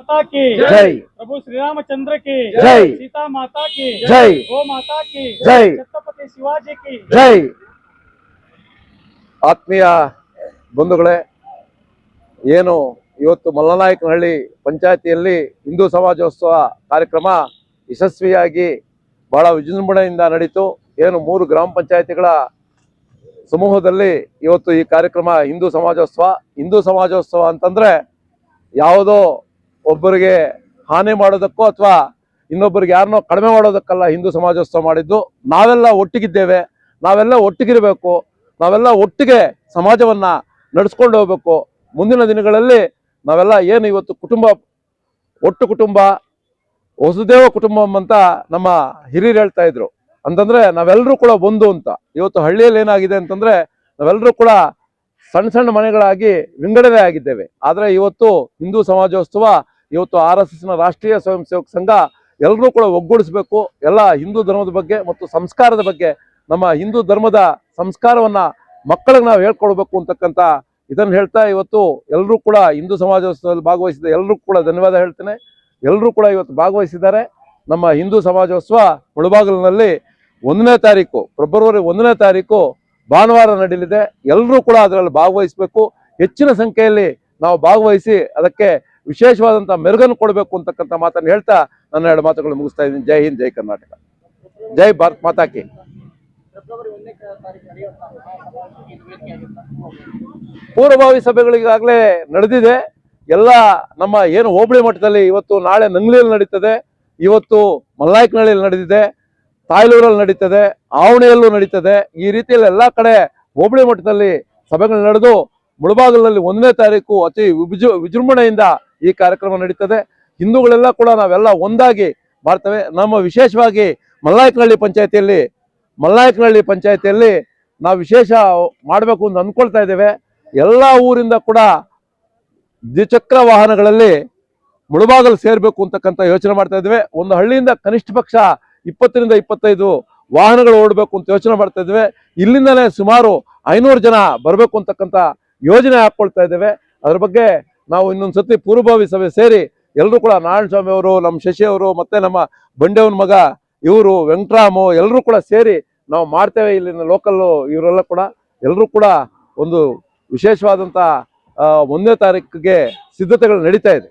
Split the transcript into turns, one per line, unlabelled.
माता की
जय।
प्रभु श्री रामचंद्र की
जय।
सीता माता की
जय।
गो माता की
जय।
छत्रपति शिवाजी की
जय। ಆತ್ಮೀಯ ಬಂಧುಗಳೇ, ಏನು ಇವತ್ತು ಮಲ್ಲನಾಯಕನಹಳ್ಳಿ ಪಂಚಾಯತಿಯಲ್ಲಿ ಹಿಂದೂ ಸಮಾಜೋತ್ಸವ ಕಾರ್ಯಕ್ರಮ ಯಶಸ್ವಿಯಾಗಿ ಬಹಳ ವಿಜೃಂಭಣೆಯಿಂದ ನಡೀತು. ಏನು 3 ಗ್ರಾಮ ಪಂಚಾಯತಿಗಳ ಸಮೂಹದಲ್ಲಿ ಇವತ್ತು ಈ ಕಾರ್ಯಕ್ರಮ ಹಿಂದೂ ಸಮಾಜೋತ್ಸವ ಅಂತಂದ್ರೆ ಯಾವುದೋ ಒಬ್ಬರಿಗೆ ಹಾನಿ ಮಾಡೋದಕ್ಕೋ ಅಥವಾ ಇನ್ನೊಬ್ಬರಿಗೆ ಯಾರನ್ನೋ ಕಡಿಮೆ ಮಾಡೋದಕ್ಕಲ್ಲ ಹಿಂದೂ ಸಮಾಜೋತ್ಸವ ಮಾಡಿದ್ದು. ನಾವೆಲ್ಲ ಒಟ್ಟಿಗಿದ್ದೇವೆ, ನಾವೆಲ್ಲ ಒಟ್ಟಿಗಿರಬೇಕು, ನಾವೆಲ್ಲ ಒಟ್ಟಿಗೆ ಸಮಾಜವನ್ನ ನಡೆಸ್ಕೊಂಡು ಹೋಗ್ಬೇಕು. ಮುಂದಿನ ದಿನಗಳಲ್ಲಿ ನಾವೆಲ್ಲ ಏನು ಇವತ್ತು ಒಟ್ಟು ಕುಟುಂಬ ವಸುದೇವ ಕುಟುಂಬಂ ಅಂತ ನಮ್ಮ ಹಿರಿಯರು ಹೇಳ್ತಾ ಇದ್ರು. ಅಂತಂದ್ರೆ ನಾವೆಲ್ಲರೂ ಕೂಡ ಒಂದು ಅಂತ. ಇವತ್ತು ಹಳ್ಳಿಯಲ್ಲಿ ಏನಾಗಿದೆ ಅಂತಂದ್ರೆ ನಾವೆಲ್ಲರೂ ಕೂಡ ಸಣ್ಣ ಸಣ್ಣ ಮನೆಗಳಾಗಿ ವಿಂಗಡಣೆ ಆಗಿದ್ದೇವೆ. ಆದರೆ ಇವತ್ತು ಹಿಂದೂ ಸಮಾಜೋತ್ಸವ, ಇವತ್ತು RSSನ ರಾಷ್ಟ್ರೀಯ ಸ್ವಯಂ ಸೇವಕ ಸಂಘ ಎಲ್ಲರೂ ಕೂಡ ಒಗ್ಗೂಡಿಸಬೇಕು. ಎಲ್ಲ ಹಿಂದೂ ಧರ್ಮದ ಬಗ್ಗೆ ಮತ್ತು ಸಂಸ್ಕಾರದ ಬಗ್ಗೆ, ನಮ್ಮ ಹಿಂದೂ ಧರ್ಮದ ಸಂಸ್ಕಾರವನ್ನ ಮಕ್ಕಳಿಗೆ ನಾವು ಹೇಳ್ಕೊಡ್ಬೇಕು ಅಂತಕ್ಕಂಥ ಇದನ್ನು ಹೇಳ್ತಾ ಇವತ್ತು ಎಲ್ಲರೂ ಕೂಡ ಹಿಂದೂ ಸಮಾಜೋತ್ಸವದಲ್ಲಿ ಭಾಗವಹಿಸಿದ ಎಲ್ಲರೂ ಕೂಡ ಧನ್ಯವಾದ ಹೇಳ್ತೇನೆ. ಎಲ್ಲರೂ ಕೂಡ ಇವತ್ತು ಭಾಗವಹಿಸಿದ್ದಾರೆ. ನಮ್ಮ ಹಿಂದೂ ಸಮಾಜೋತ್ಸವ ಮುಳಬಾಗಿಲಿನಲ್ಲಿ 1ನೇ ತಾರೀಕು, ಫೆಬ್ರವರಿ 1ನೇ ತಾರೀಕು ಭಾನುವಾರ ನಡೆಯಲಿದೆ. ಎಲ್ಲರೂ ಕೂಡ ಅದರಲ್ಲಿ ಭಾಗವಹಿಸಬೇಕು. ಹೆಚ್ಚಿನ ಸಂಖ್ಯೆಯಲ್ಲಿ ನಾವು ಭಾಗವಹಿಸಿ ಅದಕ್ಕೆ ವಿಶೇಷವಾದಂಥ ಮೆರುಗನ್ನು ಕೊಡಬೇಕು ಅಂತಕ್ಕಂಥ ಮಾತನ್ನು ಹೇಳ್ತಾ ನನ್ನ 2 ಮಾತುಗಳು ಮುಗಿಸ್ತಾ ಇದ್ದೀನಿ. ಜೈ ಹಿಂದ್, ಜೈ ಕರ್ನಾಟಕ, ಜೈ ಭಾರತ್ ಮಾತಾ ಕಿ. ಪೂರ್ವಭಾವಿ ಸಭೆಗಳಿಗಾಗಲೇ ನಡೆದಿದೆ. ಎಲ್ಲ ನಮ್ಮ ಏನು ಹೋಬಳಿ ಮಟ್ಟದಲ್ಲಿ ಇವತ್ತು ನಾಳೆ ನಂಗ್ಲಿಯಲ್ಲಿ ನಡೀತದೆ, ಇವತ್ತು ಮಲ್ನಾಯಕನಹಳ್ಳಿಯಲ್ಲಿ ನಡೆದಿದೆ, ತಾಯ್ಲೂರಲ್ಲಿ ನಡೀತದೆ, ಆವಣೆಯಲ್ಲೂ ನಡೀತದೆ. ಈ ರೀತಿಯಲ್ಲಿ ಎಲ್ಲ ಕಡೆ ಹೋಬಳಿ ಮಟ್ಟದಲ್ಲಿ ಸಭೆಗಳು ನಡೆದು ಮುಳಬಾಗಿಲಿನಲ್ಲಿ 1ನೇ ತಾರೀಕು ಅತಿ ವಿಜೃಂಭಣೆಯಿಂದ ಈ ಕಾರ್ಯಕ್ರಮ ನಡೀತದೆ. ಹಿಂದೂಗಳೆಲ್ಲ ಕೂಡ ನಾವೆಲ್ಲ ಒಂದಾಗಿ ಮಾಡ್ತೇವೆ. ನಮ್ಮ ವಿಶೇಷವಾಗಿ ಮಲ್ನಾಯಕನಹಳ್ಳಿ ಪಂಚಾಯತಿಯಲ್ಲಿ ನಾವು ವಿಶೇಷ ಮಾಡಬೇಕು ಅಂತ ಅಂದ್ಕೊಳ್ತಾ ಇದ್ದೇವೆ. ಎಲ್ಲ ಊರಿಂದ ಕೂಡ ದ್ವಿಚಕ್ರ ವಾಹನಗಳಲ್ಲಿ ಮುಳಬಾಗಲು ಸೇರಬೇಕು ಅಂತಕ್ಕಂಥ ಯೋಚನೆ ಮಾಡ್ತಾ ಇದ್ದೇವೆ. ಒಂದು ಹಳ್ಳಿಯಿಂದ ಕನಿಷ್ಠ ಪಕ್ಷ 20 ರಿಂದ 25 ವಾಹನಗಳು ಓಡಬೇಕು ಅಂತ ಯೋಚನೆ ಮಾಡ್ತಾ ಇದ್ದೇವೆ. ಇಲ್ಲಿಂದಲೇ ಸುಮಾರು 500 ಜನ ಬರಬೇಕು ಅಂತಕ್ಕಂಥ ಯೋಜನೆ ಹಾಕ್ಕೊಳ್ತಾ ಇದ್ದೇವೆ. ಅದ್ರ ಬಗ್ಗೆ ನಾವು ಇನ್ನೊಂದು ಸತಿ ಪೂರ್ವಭಾವಿ ಸಭೆ ಸೇರಿ ಎಲ್ಲರೂ ಕೂಡ ನಾರಾಯಣ ಸ್ವಾಮಿ ಅವರು, ನಮ್ಮ ಶಶಿ ಅವರು, ಮತ್ತೆ ನಮ್ಮ ಬಂಡೆಯವನ ಮಗ ಇವರು ವೆಂಕಟರಾಮು ಎಲ್ಲರೂ ಕೂಡ ಸೇರಿ ನಾವು ಮಾಡ್ತೇವೆ. ಇಲ್ಲಿನ ಲೋಕಲ್ಲು ಇವರೆಲ್ಲ ಕೂಡ ಎಲ್ಲರೂ ಕೂಡ ಒಂದು ವಿಶೇಷವಾದಂಥ 1ನೇ ತಾರೀಕಿಗೆ ಸಿದ್ಧತೆಗಳು ನಡೀತಾ ಇದೆ.